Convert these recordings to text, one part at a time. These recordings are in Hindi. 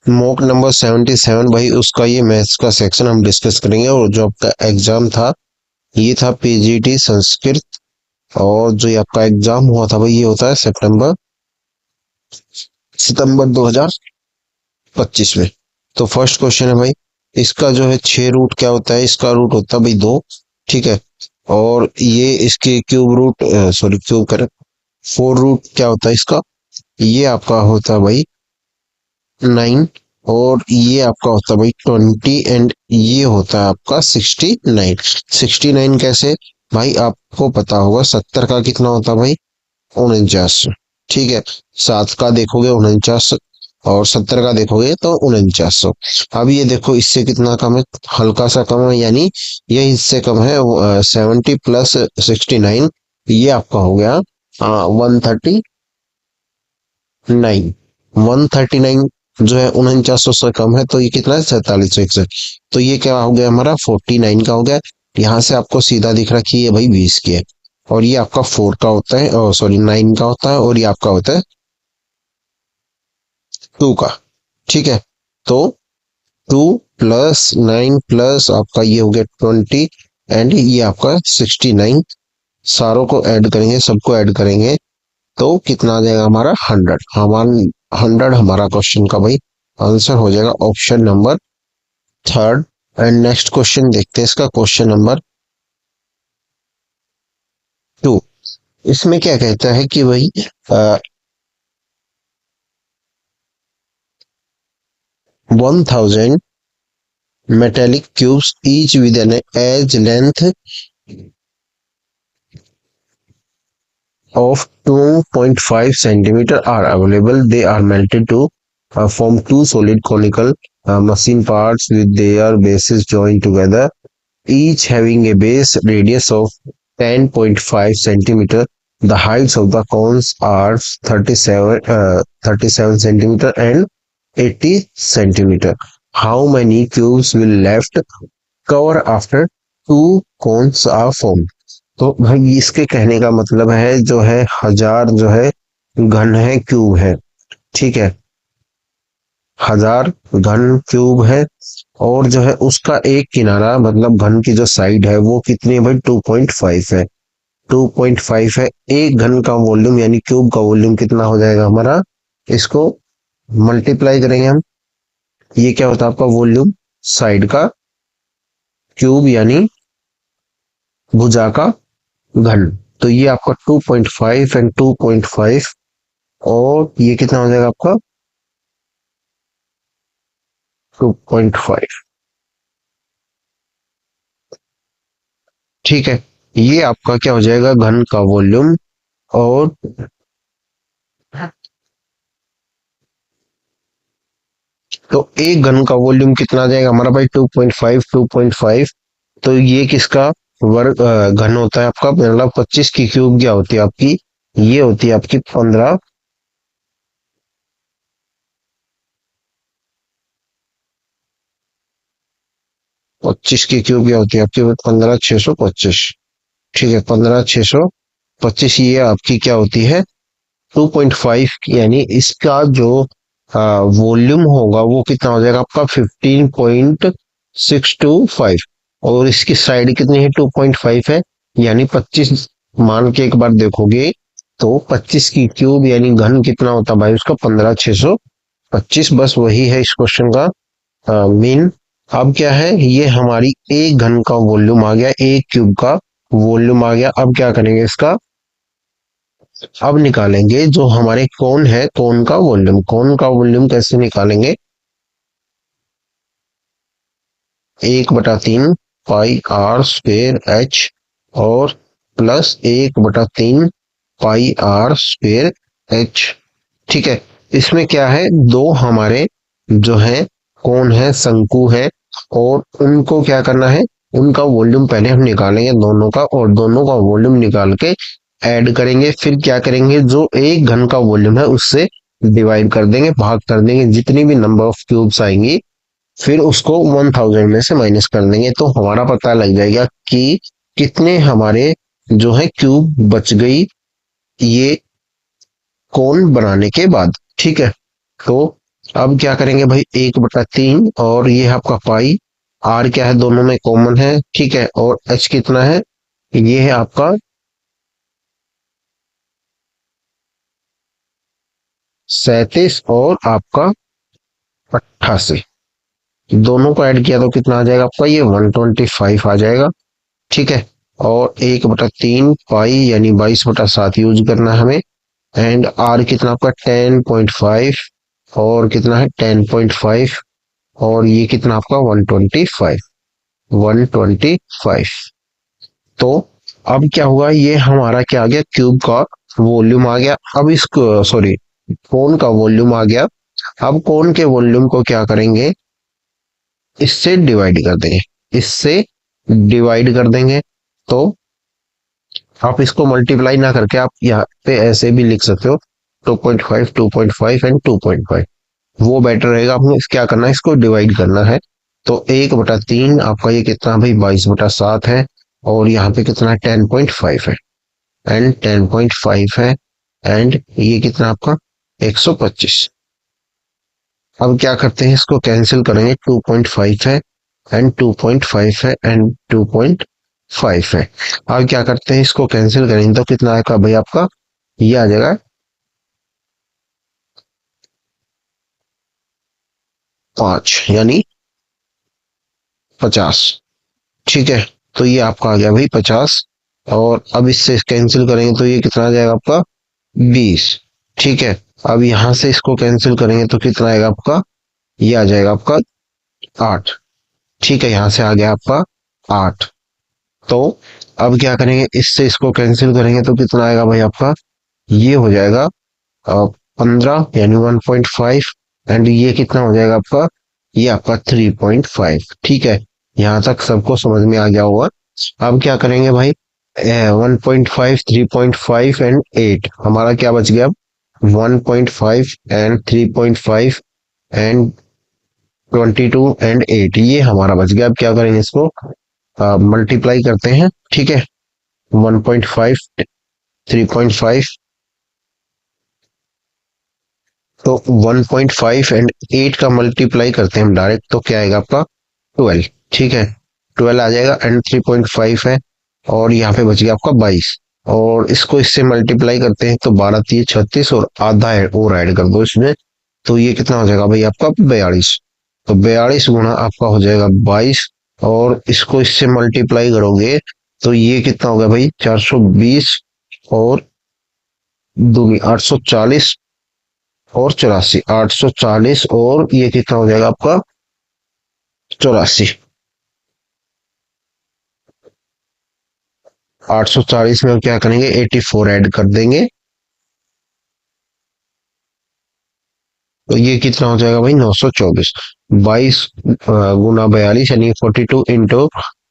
मॉक नंबर 77 भाई, उसका ये मैथ्स का सेक्शन हम डिस्कस करेंगे। और जो आपका एग्जाम था ये था पीजीटी संस्कृत। और जो ये आपका एग्जाम हुआ था भाई, ये होता है सितंबर 2025 में। तो फर्स्ट क्वेश्चन है भाई, इसका जो है 6 रूट क्या होता है? इसका रूट होता है भाई 2। ठीक है। और ये इसके क्यूब रूट, सॉरी क्यूब करें, 4 रूट क्या होता है इसका? ये आपका होता है भाई 9। और ये आपका होता है भाई 20। एंड ये होता है आपका 69। 69 कैसे भाई? आपको पता होगा 70 का कितना होता है भाई? 49। ठीक है। 7 का देखोगे 49, और 70 का देखोगे तो 4900। अब ये देखो इससे कितना कम है? हल्का सा कम है, यानी ये इससे कम है। 70 + 69, ये आपका हो गया 139। 139 जो है 4900 से कम है, तो ये कितना है? 4761। तो ये क्या हो गया हमारा? 49 का हो गया। यहाँ से आपको सीधा दिख रहा कि ये भाई 20 की है। और ये आपका 4 का होता है, और सॉरी 9 का होता है, और ये आपका होता है 2 का। ठीक है। तो 2 + 9 प्लस आपका ये हो गया 20, एंड ये आपका 69। सारों को ऐड करेंगे, सबको ऐड करेंगे, तो कितना आ जाएगा हमारा? 100। हमारा 100 हमारा क्वेश्चन का भाई आंसर हो जाएगा, option number third. And next question देखते हैं, इसका क्वेश्चन नंबर 2। इसमें क्या कहता है कि भाई 1000 metallic cubes each with an edge length of 2.5 centimeter are available. They are melted to form two solid conical machine parts with their bases joined together, each having a base radius of 10.5 centimeter. The heights of the cones are 37 centimeter and 80 centimeter. How many cubes will left cover after two cones are formed? तो भाई इसके कहने का मतलब है, जो है 1000 जो है घन है, क्यूब है। ठीक है। 1000 घन क्यूब है। और जो है उसका एक किनारा, मतलब घन की जो साइड है वो कितनी है भाई? 2.5 है। 2.5 है। एक घन का वॉल्यूम यानी क्यूब का वॉल्यूम कितना हो जाएगा हमारा? इसको मल्टीप्लाई करेंगे हम। ये क्या होता है आपका? वॉल्यूम साइड का क्यूब, यानी भुजा का घन। तो ये आपका 2.5 एंड 2.5, और ये कितना हो जाएगा आपका? 2.5। ठीक है। ये आपका क्या हो जाएगा? घन का वॉल्यूम। और तो एक घन का वॉल्यूम कितना आ जाएगा हमारा भाई? 2.5। 2.5, तो ये किसका वर्ग घन होता है आपका? मतलब 25 की क्यूब क्या होती है आपकी? ये होती है आपकी 15। 25 की क्यूब क्या होती है आपकी? 15,625। ठीक है। 15,625, ये आपकी क्या होती है? 2.5, यानी इसका जो वॉल्यूम होगा वो कितना हो जाएगा आपका? 15.625। और इसकी साइड कितनी है? 2.5 है, यानी 25 मान के एक बार देखोगे तो 25 की क्यूब यानी घन कितना होता है भाई उसका? 15,625। बस वही है इस क्वेश्चन का मीन। अब क्या है, ये हमारी एक घन का वॉल्यूम आ गया, एक क्यूब का वॉल्यूम आ गया। अब क्या करेंगे इसका? अब निकालेंगे जो हमारे कौन है, कौन का वॉल्यूम। कौन का वॉल्यूम कैसे निकालेंगे? 1/3 पाई आर स्क्वेर एच, और plus 1/3 pi r square h. ठीक है। इसमें क्या है, दो हमारे जो है कौन है, शंकु है, और उनको क्या करना है? उनका वॉल्यूम पहले हम निकालेंगे दोनों का, और दोनों का वॉल्यूम निकाल के ऐड करेंगे। फिर क्या करेंगे, जो एक घन का वॉल्यूम है उससे डिवाइड कर देंगे, भाग कर देंगे, जितनी भी नंबर ऑफ क्यूब्स आएंगी फिर उसको 1000 में से माइनस कर देंगे, तो हमारा पता लग जाएगा कि कितने हमारे जो है क्यूब बच गई ये कोन बनाने के बाद। ठीक है। तो अब क्या करेंगे भाई, 1/3 और ये है आपका पाई, आर क्या है दोनों में कॉमन है, ठीक है, और एच कितना है, ये है आपका 37 और आपका 88, दोनों को ऐड किया तो कितना आ जाएगा आपका, ये 125 आ जाएगा, ठीक है। और 1/3 पाई यानी 22/7 यूज करना है हमें। एंड आर कितना आपका 10.5, और कितना है 10.5, और ये कितना आपका 125। तो अब क्या हुआ, ये हमारा क्या आ गया, क्यूब का वॉल्यूम आ गया। अब इसको सॉरी, कोन का वॉल्यूम आ गया। अब कोन के वॉल्यूम को क्या करेंगे, इससे डिवाइड कर देंगे, इससे डिवाइड कर देंगे। तो आप इसको मल्टीप्लाई ना करके आप यहाँ पे ऐसे भी लिख सकते हो, 2.5 2.5 एंड 2.5, वो बेटर रहेगा। आपको क्या करना है, इसको डिवाइड करना है। तो 1/3 आपका ये कितना भाई 22/7 है, और यहाँ पे कितना 10.5 है, एंड 10.5 है, एंड ये कितना आपका 125। अब क्या करते हैं, इसको कैंसिल करेंगे, 2.5 है एंड 2.5 है एंड 2.5 है। अब क्या करते हैं, इसको कैंसिल करेंगे तो कितना आएगा भाई आपका, ये आ जाएगा 5 यानी 50, ठीक है। तो ये आपका आ गया भाई 50, और अब इससे कैंसिल करेंगे तो ये कितना आ जाएगा आपका 20, ठीक है। अब यहां से इसको कैंसिल करेंगे तो कितना आएगा आपका, ये आ जाएगा आपका 8, ठीक है, यहाँ से आ गया आपका 8। तो अब क्या करेंगे, इससे इसको कैंसिल करेंगे तो कितना आएगा भाई आपका, ये हो जाएगा 15 यानी 1.5, एंड ये कितना हो जाएगा आपका, ये आपका 3.5, ठीक है। यहाँ तक सबको समझ में आ गया होगा। अब क्या करेंगे भाई, 1.5 3.5 एंड 8 हमारा क्या बच गया, 1.5 एंड 3.5 एंड 22 एंड 8 ये हमारा बच गया। अब क्या करेंगे, इसको मल्टीप्लाई करते हैं, ठीक है। 1.5 3.5, तो 1.5 एंड 8 का मल्टीप्लाई करते हैं हम डायरेक्ट, तो क्या आएगा आपका 12, ठीक है, 12 आ जाएगा, एंड 3.5 है, और यहाँ पे बच गया आपका 22, और इसको इससे मल्टीप्लाई करते हैं तो 12 3 36, और आधा और ऐड कर दो इसमें, तो ये कितना हो जाएगा भाई आपका 42। तो 42 गुना आपका हो जाएगा 22, और इसको इससे मल्टीप्लाई करोगे तो ये कितना हो गया भाई 420, और दूनी 840, और 84, 840, और ये कितना हो जाएगा आपका 84, 840 में हम क्या करेंगे 84 ऐड कर देंगे, तो ये कितना हो जाएगा भाई 924। 22 गुना 42 यानी 42 इंटू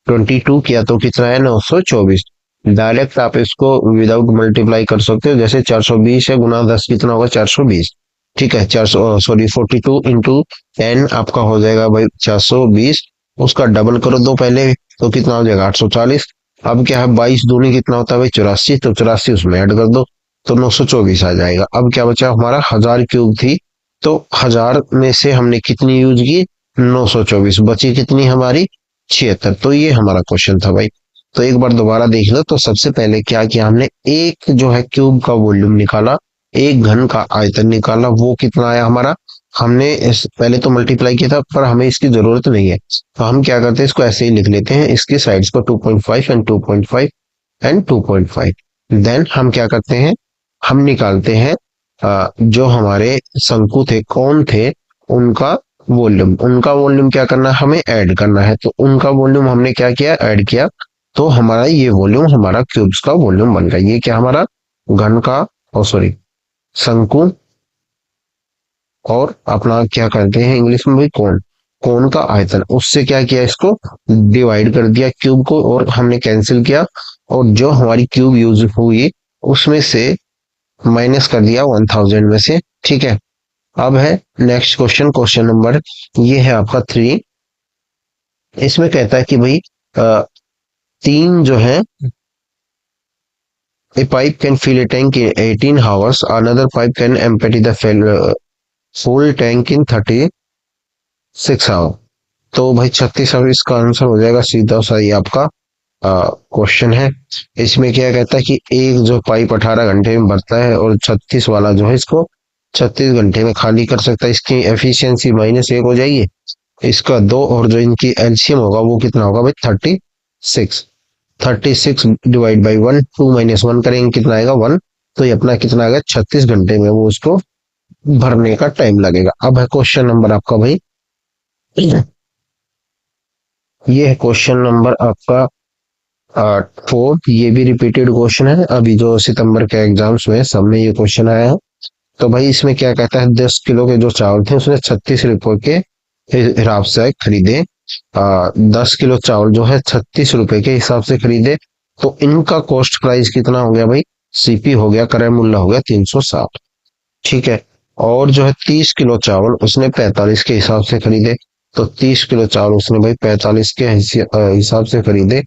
22 किया तो कितना है 924। डायरेक्ट आप इसको विदाउट मल्टीप्लाई कर सकते हो, जैसे 420 है गुना 10 कितना होगा 420, ठीक है। 400 सॉरी 42 इंटू 10 आपका हो जाएगा भाई 420, उसका डबल करो दो पहले, तो कितना हो जाएगा 840। अब क्या है 22 दूनी कितना होता है भाई 84, तो 84 उसमें ऐड कर दो, तो 924 आ जाएगा। अब क्या बचा हमारा 1000 क्यूब थी, तो 1000 में से हमने कितनी यूज की 924, बची कितनी हमारी 76। तो ये हमारा क्वेश्चन था भाई। तो एक बार दोबारा देख लो, तो सबसे पहले क्या किया हमने, एक जो है क्यूब का वॉल्यूम निकाला, एक घन का आयतन निकाला, वो कितना आया हमारा, हमने इस पहले तो मल्टीप्लाई किया था पर हमें इसकी जरूरत नहीं है, तो हम क्या करते हैं इसको ऐसे ही लिख लेते हैं, इसकी साइड्स को 2.5 एंड 2.5 एंड 2.5। देन हम क्या करते हैं, हम निकालते हैं जो हमारे शंकु थे कौन थे, उनका उनका वॉल्यूम क्या करना है हमें ऐड करना है, तो उनका वॉल्यूम हमने क्या किया ऐड किया, तो हमारा ये वॉल्यूम हमारा क्यूब्स का वॉल्यूम बन गया। ये क्या हमारा घन का, ओ सॉरी, शंकु, और अपना क्या करते हैं इंग्लिश में भी कोण, कोण का आयतन, उससे क्या किया इसको डिवाइड कर दिया क्यूब को, और हमने कैंसिल किया, और जो हमारी क्यूब यूज हुई उसमें से माइनस कर दिया 1000 में से, ठीक है। अब है नेक्स्ट क्वेश्चन, क्वेश्चन नंबर ये है आपका 3। इसमें कहता है कि भाई तीन जो है, a pipe can fill a tank in 18 hours, another pipe can empty the full tank in 36 hour. तो भाई 36 आवर इसका आंसर हो जाएगा सीधा सा, ये आपका क्वेश्चन है। इसमें क्या कहता है कि एक जो पाइप 18 घंटे में भरता है और 36 वाला जो है इसको 36 घंटे में खाली कर सकता है। इसकी एफिशिएंसी -1 हो जाएगी, इसका 2, और जो इनकी एलसीएम होगा वो कितना होगा भाई 36। 36 डिवाइड बाई 1, 2 - 1 करेंगे कितना आएगा 1। तो ये अपना कितना आएगा 36 घंटे में वो उसको भरने का टाइम लगेगा। अब है क्वेश्चन नंबर आपका भाई, ये है क्वेश्चन नंबर आपका 4। ये भी रिपीटेड क्वेश्चन है, अभी जो सितंबर के एग्जाम्स में सब में ये क्वेश्चन आया है। तो भाई इसमें क्या कहता है, 10 किलो के जो चावल थे उसने 36 रुपए के हिसाब से खरीदे। 10 किलो चावल जो है 36 रुपए के हिसाब से खरीदे। तो इनका कॉस्ट प्राइस कितना हो गया भाई, सीपी हो गया, क्रय मूल्य हो गया 360। ठीक है। और जो है 30 किलो चावल उसने 45 के हिसाब से खरीदे। तो 30 किलो चावल उसने भाई 45 के हिसाब से खरीदे।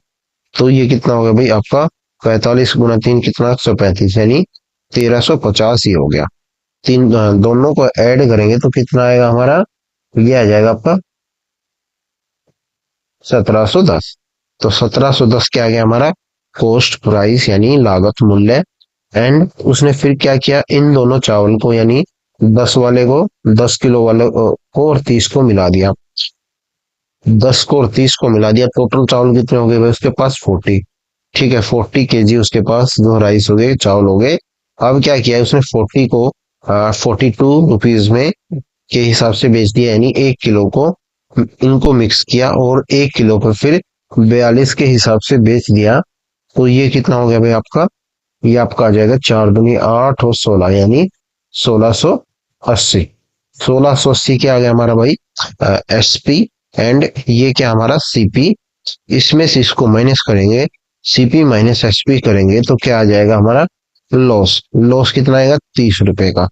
तो ये कितना हो गया भाई आपका 45 × 3 कितना 135, यानी 1350 ही हो गया। दोनों को ऐड करेंगे तो कितना आएगा हमारा, ये आ जाएगा आपका 1710। तो 1710 क्या आ गया हमारा कॉस्ट प्राइस यानी लागत मूल्य। एंड उसने फिर क्या किया, इन दोनों चावल को यानी 10 वाले को 10 किलो वाले को और 30 को मिला दिया। 10 को और 30 को मिला दिया, टोटल चावल कितने हो गए भाई उसके पास 40। ठीक है, 40 kg उसके पास जो राइस हो गए, चावल हो गए। अब क्या किया उसने 40 को 42 रुपीज में के हिसाब से बेच दिया, यानी 1 किलो को इनको मिक्स किया और 1 किलो को फिर 42 के हिसाब से बेच दिया। तो ये कितना हो गया भाई आपका, ये आपका आ जाएगा 4 दूनी 8 और 16, यानी 1680। 1680 क्या आ गया हमारा भाई एसपी। एंड ये क्या हमारा सीपी। इसमें से इसको माइनस करेंगे, सीपी माइनस एसपी करेंगे तो क्या आ जाएगा हमारा लॉस। लॉस कितना आएगा 30 रुपए का।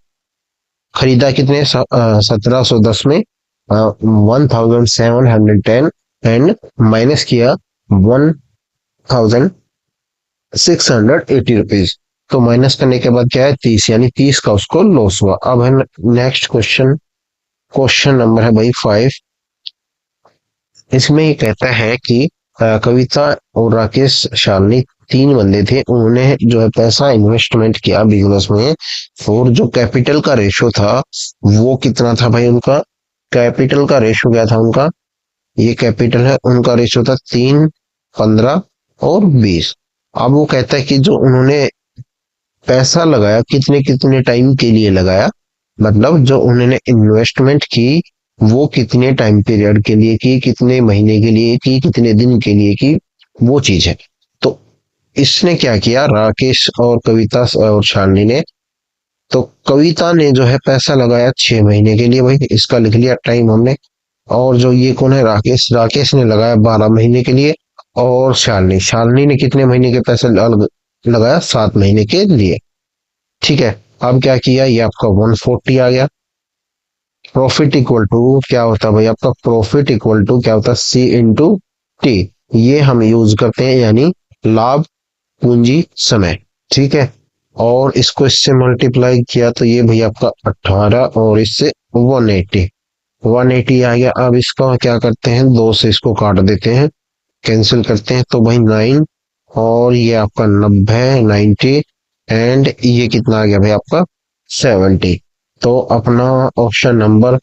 खरीदा कितने 1710 में 1710, एंड माइनस किया 1680 रुपीज। तो माइनस करने के बाद क्या है 30, यानी 30 का उसको लॉस हुआ। अब है नेक्स्ट क्वेश्चन, क्वेश्चन नंबर है भाई 5। इसमें ये कहता है कि कविता और राकेश शालिनी 3 बंदे थे, उन्होंने जो है पैसा इन्वेस्टमेंट किया बिजनेस में। और जो कैपिटल का रेशो था वो कितना था भाई उनका, कैपिटल का रेशो क्या था उनका, ये कैपिटल है उनका रेशो था 3, 15 और 20। अब वो कहता है कि जो उन्होंने पैसा लगाया कितने कितने टाइम के लिए लगाया, मतलब जो उन्होंने इन्वेस्टमेंट की वो कितने टाइम पीरियड के लिए की, कितने महीने के लिए की, कितने दिन के लिए की, वो चीज है। तो इसने क्या किया, राकेश और कविता और शालिनी ने, तो कविता ने जो है पैसा लगाया 6 महीने के लिए, भाई इसका लिख लिया टाइम हमने। और जो ये कौन है राकेश, राकेश ने लगाया 12 महीने के लिए। और शालिनी, शालिनी ने कितने महीने के पैसे लगाया 7 महीने के लिए। ठीक है। अब क्या किया, ये आपका 140 आ गया। प्रॉफिट इक्वल टू क्या होता है भाई आपका, प्रॉफिट इक्वल टू क्या होता है C × T। ये हम यूज करते हैं, यानी लाभ पूंजी समय। ठीक है। और इसको इससे मल्टीप्लाई किया तो ये भाई आपका 18 और इससे 180, 180 आ गया। अब इसका क्या करते हैं, 2 से इसको काट देते हैं, कैंसिल करते हैं तो भाई 9, और ये आपका 90 90, एंड ये कितना आ गया भाई आपका 70। तो अपना ऑप्शन नंबर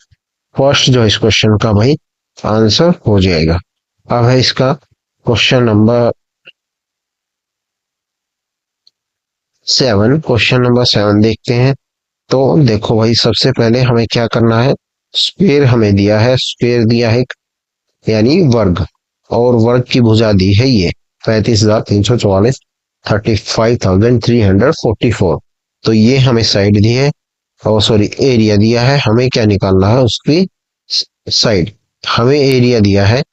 फर्स्ट जो इस क्वेश्चन का भाई आंसर हो जाएगा। अब है इसका क्वेश्चन नंबर 7। क्वेश्चन नंबर 7 देखते हैं। तो देखो भाई सबसे पहले हमें क्या करना है, स्क्वेयर हमें दिया है, स्क्वेयर दिया है यानी वर्ग, और वर्ग की भुजा दी है ये 35,344, 35,344। तो ये हमें साइड दी है, और सॉरी एरिया दिया है, हमें क्या निकालना है उसकी साइड। हमें एरिया दिया है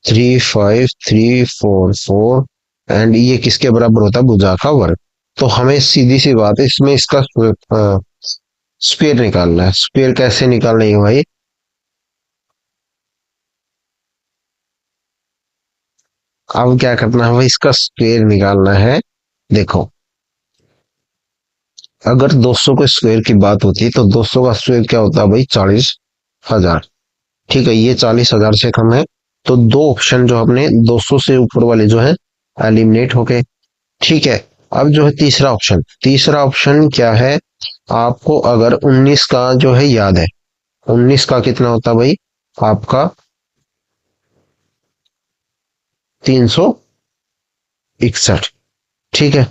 35,344, एंड ये किसके बराबर होता है, भुजा का वर्ग। तो हमें सीधी सी बात है इसमें इसका स्क्वेयर निकालना है। स्क्वेयर कैसे निकालना है भाई, अब क्या करना है भाई, इसका स्क्वेयर निकालना है। देखो अगर 200 के स्क्वायर की बात होती है तो 200 का स्क्वायर क्या होता है भाई? 40,000। ठीक है, ये 40,000 से कम है। तो दो ऑप्शन जो हमने 200 से ऊपर वाले जो है एलिमिनेट हो गए। ठीक है, अब जो है तीसरा ऑप्शन क्या है? आपको अगर 19 का जो है याद है, 19 का कितना होता है भाई आपका? 361। ठीक है,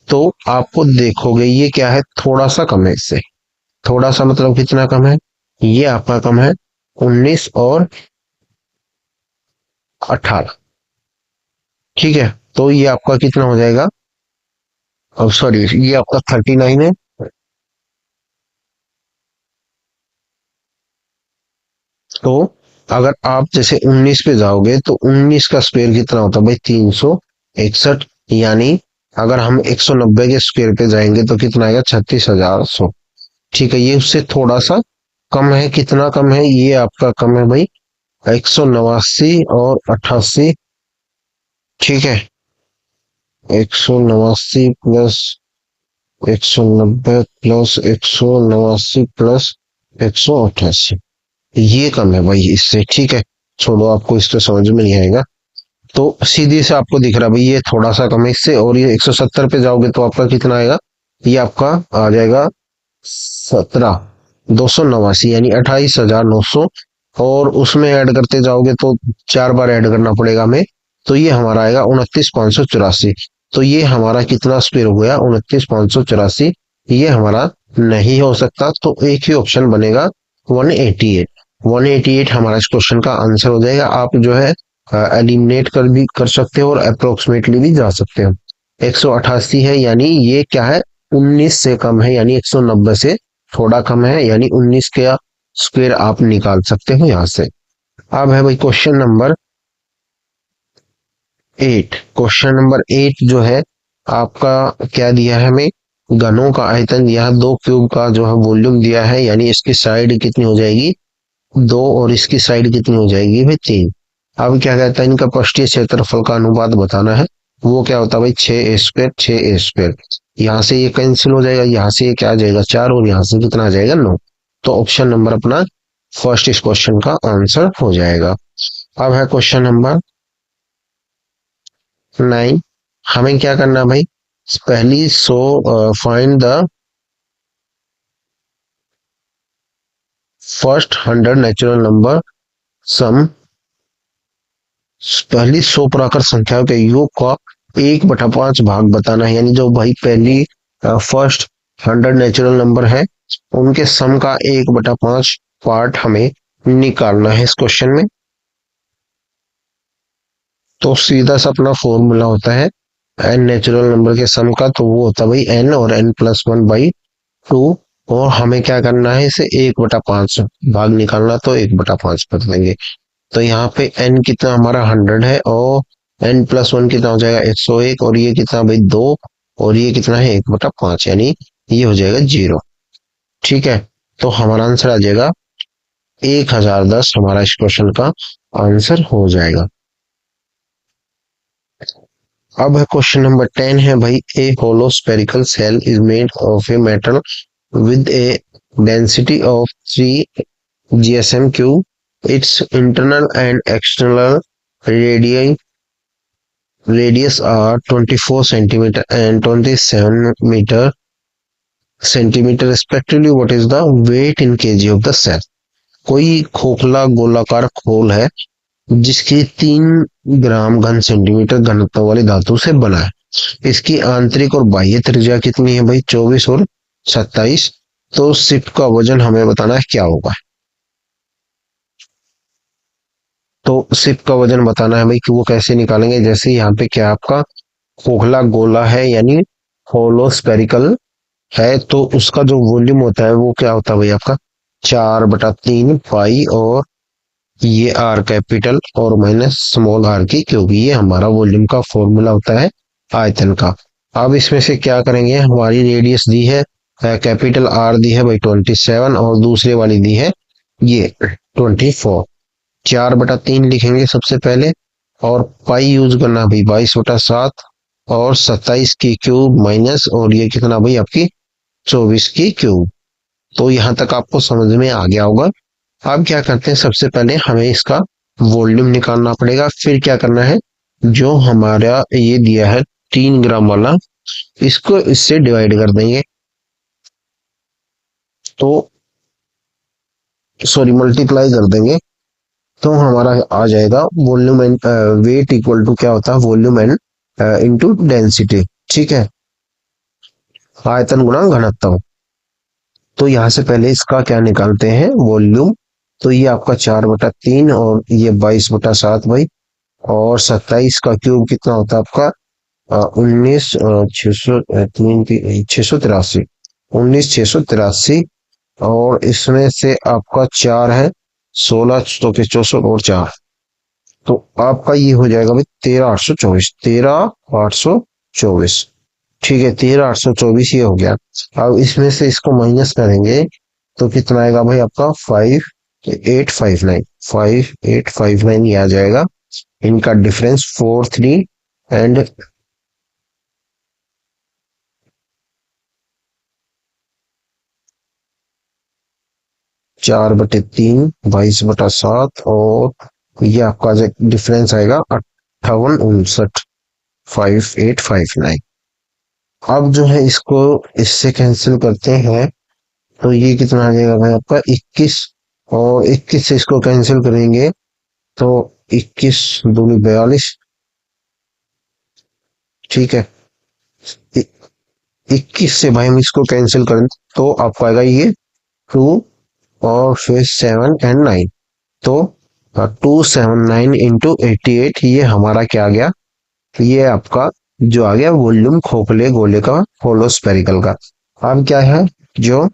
तो आपको देखोगे ये क्या है, थोड़ा सा कम है इससे। थोड़ा सा मतलब कितना कम है? ये आपका कम है 19 और 18। ठीक है, तो ये आपका कितना हो जाएगा? अब सॉरी, ये आपका 39 है। तो अगर आप जैसे 19 पे जाओगे तो 19 का स्क्वायर कितना होता है भाई? 361। यानी अगर हम 190 के स्क्वायर पे जाएंगे तो कितना आएगा? 36,100। ठीक है, ये उससे थोड़ा सा कम है। कितना कम है? ये आपका कम है भाई 189 और 88। ठीक है, 189 प्लस 190 प्लस 189 प्लस 188, ये कम है भाई इससे। ठीक है, छोड़ो, आपको इसको समझ में नहीं आएगा। तो सीधी से आपको दिख रहा है भाई ये थोड़ा सा कम है इससे। और ये 170 पे जाओगे तो आपका कितना आएगा? ये आपका आ जाएगा 17,289, यानी 28,900। और उसमें ऐड करते जाओगे तो 4 बार ऐड करना पड़ेगा हमें। तो ये हमारा आएगा 29,584। तो ये हमारा कितना स्क्वायर हो गया? 29,584। ये हमारा नहीं हो सकता, तो एक ही ऑप्शन बनेगा 188। 188 हमारा इस क्वेश्चन का आंसर हो जाएगा। आप जो है एलिमिनेट कर भी कर सकते हो और अप्रोक्सीमेटली भी जा सकते हो। 188 है, यानी ये क्या है? 19 से कम है, यानी 190 से थोड़ा कम है, यानी 19 का स्क्वायर आप निकाल सकते हो यहाँ से। अब है भाई क्वेश्चन नंबर 8 जो है आपका, क्या दिया है हमें? घनों का आयतन दिया है, दो क्यूब का जो है वॉल्यूम दिया है, यानी इसकी साइड कितनी हो जाएगी? 2, और इसकी साइड कितनी हो जाएगी भाई? 3। अब क्या कहता है, इनका पृष्ठीय क्षेत्रफल का अनुपात बताना है। वो क्या होता है भाई? 6a²। 6a², यहाँ से ये कैंसिल हो जाएगा, यहाँ से ये क्या आ जाएगा? 4, और यहाँ से कितना आ जाएगा? 9। तो ऑप्शन नंबर अपना फर्स्ट इस क्वेश्चन का आंसर हो जाएगा। अब है क्वेश्चन नंबर 9। हमें क्या करना है भाई? पहली find the first 100 natural number sum. पहली 100 प्राकृत संख्याओं के योग का 1/5 भाग बताना है, यानी जो भाई पहली फर्स्ट 100 नेचुरल नंबर है उनके सम का 1/5 पार्ट हमें निकालना है इस क्वेश्चन में। तो सीधा सा अपना फॉर्मूला होता है एन नेचुरल नंबर के सम का, तो वो होता है भाई एन और n+1/2। और हमें क्या करना है? इसे 1/5 भाग निकालना, तो 1/5 कर देंगे। तो यहाँ पे n कितना हमारा 100 है, और n+1 कितना हो जाएगा? 101। और ये कितना भाई? 2। और ये कितना है? 1/5, यानी ये हो जाएगा 0। ठीक है, तो हमारा आंसर आ जाएगा 1010। हमारा इस क्वेश्चन का आंसर हो जाएगा। अब है क्वेश्चन नंबर 10 है भाई, a hollow spherical shell is made of a metal with a density of 3 GSM cube. Its internal and external radii radius are 24 centimeter and 27 centimeter respectively. What is the weight in kg of the cell? कोई खोखला गोलाकार खोल है जिसकी 3 ग्राम घन सेंटीमीटर घनत्व वाली धातु से बना है। इसकी आंतरिक और बाह्य त्रिज्या कितनी है भाई? 24 और 27। तो सिप का वजन हमें बताना है क्या होगा। तो सिप का वजन बताना है भाई कि वो कैसे निकालेंगे। जैसे यहाँ पे क्या आपका खोखला गोला है, यानी होलो स्पेरिकल है, तो उसका जो वॉल्यूम होता है वो क्या होता है भाई आपका? 4/3 पाई, और ये आर कैपिटल और माइनस स्मॉल आर की, क्योंकि ये हमारा वॉल्यूम का फॉर्मूला होता है आयतन का। अब इसमें से क्या करेंगे? हमारी रेडियस दी है, कैपिटल आर दी है भाई 27, और दूसरे वाली दी है ये 24। 4/3 लिखेंगे सबसे पहले, और पाई यूज करना भाई 22/7, और 27 की क्यूब माइनस, और ये कितना भाई आपकी 24 की क्यूब। तो यहाँ तक आपको समझ में आ गया होगा। अब क्या करते हैं, सबसे पहले हमें इसका वॉल्यूम निकालना पड़ेगा। फिर क्या करना है, जो हमारा ये दिया है 3 ग्राम वाला, इसको इससे डिवाइड कर देंगे। तो सॉरी, मल्टीप्लाई कर देंगे। तो हमारा आ जाएगा volume and weight equal to क्या होता है, वॉल्यूम एंड इनटू डेंसिटी। ठीक है, आयतन गुणा घनत्व। तो यहाँ से पहले इसका क्या निकालते हैं, वॉल्यूम। तो ये आपका 4/3 और ये 22/7 भाई। और 27 का क्यूब कितना होता है आपका, 19,600 19,683। और इसमें से आपका 4 है, 16 तो के 64 और 4। तो आपका ये हो जाएगा भाई 13,824, 13,824। ठीक है, 13,824 ये हो गया। अब इसमें से इसको माइनस करेंगे तो कितना आएगा भाई आपका, 5,859, ये आ जाएगा। इनका डिफरेंस 43 एंड 4/3, 22/7। और ये आपका डिफरेंस आएगा 5859, 5859। अब जो है इसको इससे कैंसिल करते हैं तो ये कितना आ जाएगा भाई आपका 21। और 21 से इसको कैंसिल करेंगे तो 21 दूनी 42। ठीक है, 21 से भाई हम इसको कैंसिल करें तो आपको आएगा ये 2 और फिर 7 एंड 9। तो 279 इंटू 88, ये हमारा क्या आ गया, ये आपका जो आ गया वॉल्यूम खोखले गोले का, होलो स्पेरिकल का। अब क्या है, जो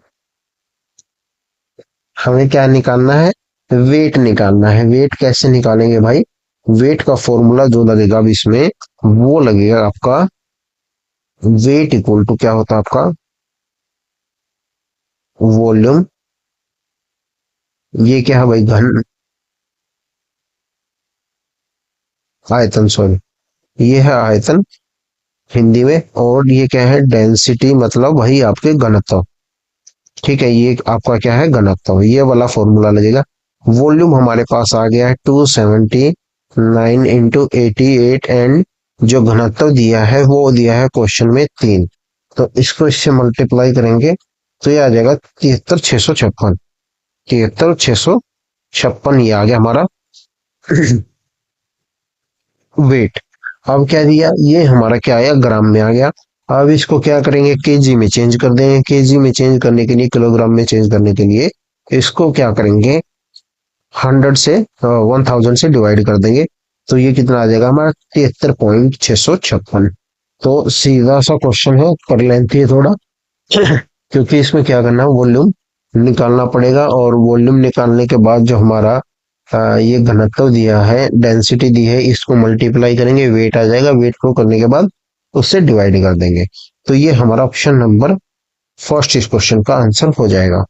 हमें क्या निकालना है, वेट निकालना है। वेट कैसे निकालेंगे भाई, वेट का फॉर्मूला जो लगेगा अब इसमें, वो लगेगा आपका वेट इक्वल टू क्या होता है आपका, वॉल्यूम। ये क्या है भाई, घन, आयतन सॉरी, ये है आयतन हिंदी में। और ये क्या है, डेंसिटी, मतलब वही आपके घनत्व। ठीक है, ये आपका क्या है, घनत्व। ये वाला फॉर्मूला लगेगा। वॉल्यूम हमारे पास आ गया है 279 इंटू 88। एंड जो घनत्व दिया है वो दिया है क्वेश्चन में 3। तो इसको इससे मल्टीप्लाई करेंगे तो ये आ जाएगा 73,656, 73,656, ये आ गया हमारा वेट। अब क्या दिया, ये हमारा क्या आया, ग्राम में आ गया। अब इसको क्या करेंगे, केजी में चेंज कर देंगे। केजी में चेंज करने के लिए, किलोग्राम में चेंज करने के लिए इसको क्या करेंगे, 1000 से डिवाइड कर देंगे। तो ये कितना आ जाएगा हमारा, 73,656। तो सीधा सा क्वेश्चन है, पर लेंथी है थोड़ा क्योंकि इसमें क्या करना है, वॉल्यूम निकालना पड़ेगा। और वॉल्यूम निकालने के बाद जो हमारा ये घनत्व दिया है, डेंसिटी दी है, इसको मल्टीप्लाई करेंगे, वेट आ जाएगा। वेट को करने के बाद उससे डिवाइड कर देंगे। तो ये हमारा ऑप्शन नंबर फर्स्ट इस क्वेश्चन का आंसर हो जाएगा।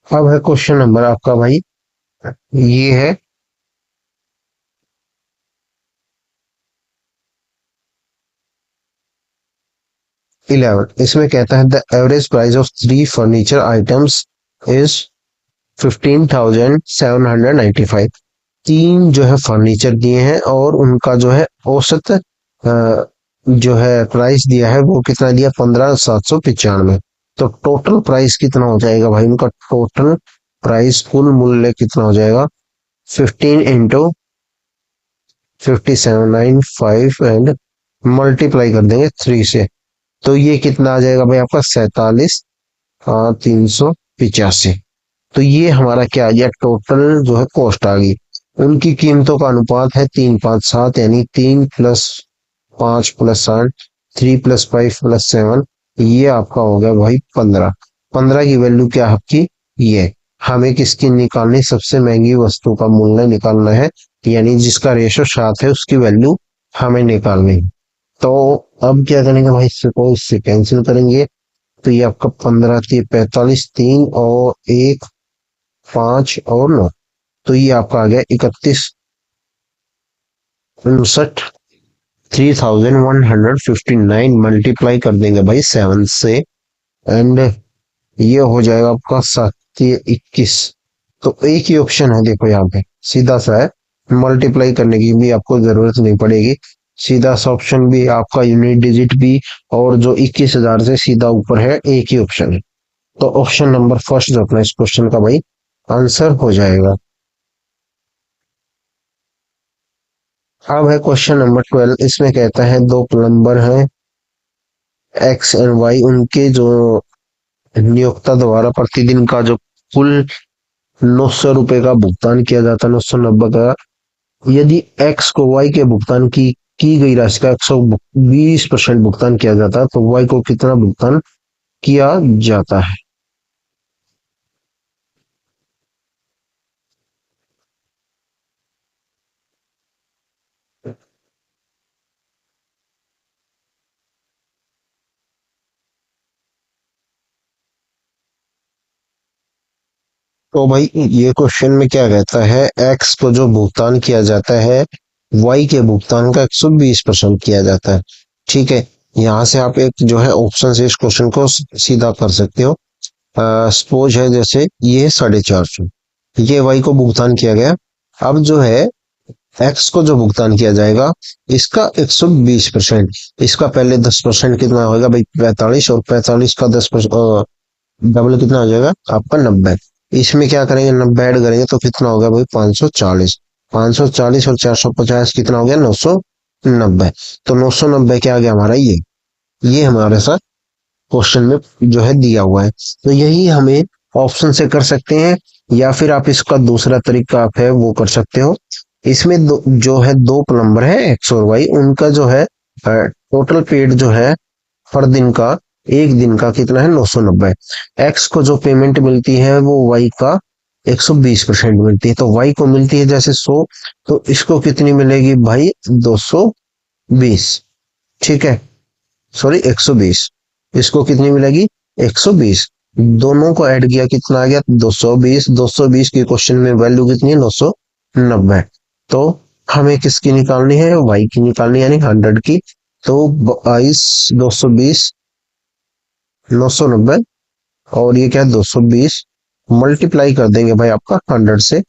अब है क्वेश्चन नंबर आपका भाई, ये है 11। इसमें कहता है the average price of 3 furniture items is 15,795। 3 जो है फर्नीचर दिए हैं और उनका जो है औसत जो है प्राइस दिया है वो कितना दिया, 15,795। तो टोटल प्राइस कितना हो जाएगा भाई, उनका टोटल प्राइस, कुल मूल्य कितना हो जाएगा, 15 इंटू 5795 एंड मल्टीप्लाई कर देंगे 3 से। तो ये कितना आ जाएगा भाई आपका, 47,385। तो ये हमारा क्या आ गया, टोटल जो है कॉस्ट आ गई। उनकी कीमतों का अनुपात है 3:5:7, यानी 3+5+8, 3+5+7। ये आपका हो गया भाई 15। 15 की वैल्यू क्या है आपकी, ये। हमें किसकी निकालनी, सबसे महंगी वस्तु का मूल्य निकालना है, यानी जिसका रेशो 7 है उसकी वैल्यू हमें निकालनी है। तो अब क्या करेंगे भाई, इससे कैंसिल करेंगे। तो ये आपका 15 थी, 45, 3 और 1, 5 और 9। तो ये आपका आ गया 31,59,385। 3159 मल्टीप्लाई कर देंगे भाई 7 से, एंड ये हो जाएगा आपका 7 × 21। तो एक ही ऑप्शन है, देखो यहाँ पे सीधा सा है, मल्टीप्लाई करने की भी आपको जरूरत नहीं पड़ेगी। सीधा सा ऑप्शन भी आपका, यूनिट डिजिट भी, और जो 21,000 से सीधा ऊपर है, एक ही ऑप्शन है। तो ऑप्शन नंबर फर्स्ट जो अपना इस क्वेश्चन का भाई आंसर हो जाएगा। अब है क्वेश्चन नंबर 12। इसमें कहता है दो प्लम्बर हैं एक्स एंड वाई, उनके जो नियोक्ता द्वारा प्रतिदिन का जो कुल 900 रुपए का भुगतान किया जाता है, 990 का, यदि एक्स को वाई के भुगतान की गई राशि का 120% भुगतान किया जाता है, तो वाई को कितना भुगतान किया जाता है। तो भाई ये क्वेश्चन में क्या कहता है, एक्स को जो भुगतान किया जाता है, वाई के भुगतान का 120% किया जाता है। ठीक है, यहाँ से आप एक जो है ऑप्शन से इस क्वेश्चन को सीधा कर सकते हो। सपोज है जैसे ये 450, ये वाई को भुगतान किया गया। अब जो है एक्स को जो भुगतान किया जाएगा, इसका 120%, इसका पहले 10% कितना होगा भाई 45, और 45 का 10% डबल कितना हो जाएगा आपका 90। इसमें क्या करेंगे, 90 ऐड करेंगे तो कितना होगा भाई 540। 540 और 450 कितना हो गया 990। तो 990 क्या आ गया हमारा, ये हमारे साथ क्वेश्चन में जो है दिया हुआ है। तो यही हमें ऑप्शन से कर सकते हैं, या फिर आप इसका दूसरा तरीका आप है वो कर सकते हो। इसमें जो है दो प्लम्बर है एक्स और वाई, उनका जो है टोटल पेड जो है पर दिन का, एक दिन का कितना है 990। एक्स को जो पेमेंट मिलती है वो वाई का 120% मिलती है। तो वाई को मिलती है जैसे 100, तो इसको कितनी मिलेगी भाई 220। ठीक है, सॉरी 120, इसको कितनी मिलेगी 120। दोनों को ऐड किया कितना आ गया 220। 220 की क्वेश्चन में वैल्यू कितनी है 990। तो हमें किसकी निकालनी है, वाई की निकालनी है, यानी 100 की। तो 22, 220, 990, और ये क्या है 220, मल्टीप्लाई कर देंगे भाई आपका 100 से,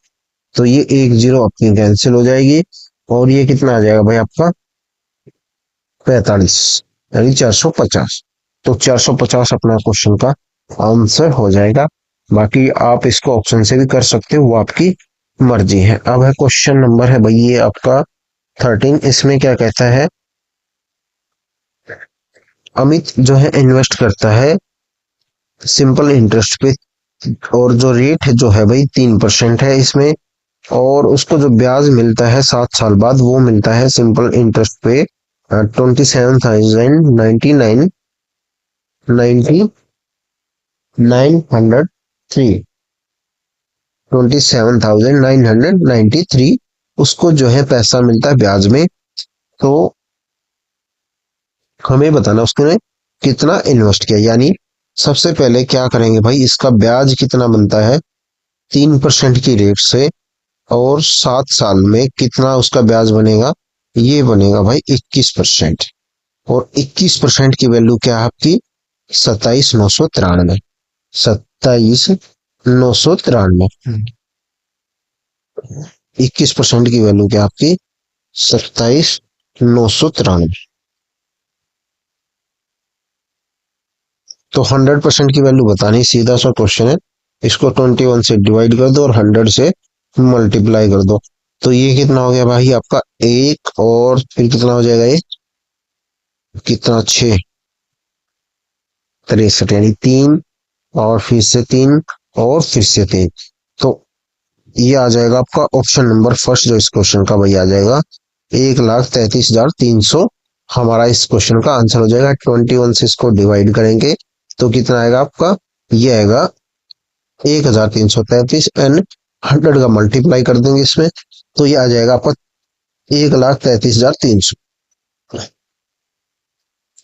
तो ये एक जीरो अपनी कैंसिल हो जाएगी, और ये कितना आ जाएगा भाई आपका 45, यानी 450। तो 450 अपना क्वेश्चन का आंसर हो जाएगा। बाकी आप इसको ऑप्शन से भी कर सकते हो, वो आपकी मर्जी है। अब है क्वेश्चन नंबर है भाई ये आपका 13। इसमें क्या कहता है, अमित जो है इन्वेस्ट करता है सिंपल इंटरेस्ट पे, और जो रेट है जो है भाई 3% है इसमें, और उसको जो ब्याज मिलता है 7 साल बाद, वो मिलता है सिंपल इंटरेस्ट पे 27,099 9,903, 27,993 उसको जो है पैसा मिलता है ब्याज में। तो हमें बताना उसने कितना इन्वेस्ट किया, यानी सबसे पहले क्या करेंगे भाई, इसका ब्याज कितना बनता है 3% की रेट से, और 7 साल में कितना उसका ब्याज बनेगा, ये बनेगा भाई 21%। और 21% की वैल्यू क्या है आपकी 27,993, 27,993। 21% की वैल्यू क्या है आपकी 27,993। तो 100% की वैल्यू बतानी, सीधा सा क्वेश्चन है। इसको 21 से डिवाइड कर दो और 100 से मल्टीप्लाई कर दो। तो ये कितना हो गया भाई आपका एक, और फिर कितना हो जाएगा ये कितना 6, 63, यानी 3, और फिर से 3, और फिर से 3। तो ये आ जाएगा आपका ऑप्शन नंबर फर्स्ट जो इस क्वेश्चन का भाई आ जाएगा 1,33,300। हमारा इस क्वेश्चन का आंसर हो जाएगा। 21 से इसको डिवाइड करेंगे तो कितना आएगा आपका, ये आएगा 1,333, एंड 100 का मल्टीप्लाई कर देंगे इसमें, तो ये आ जाएगा आपका 1,33,300।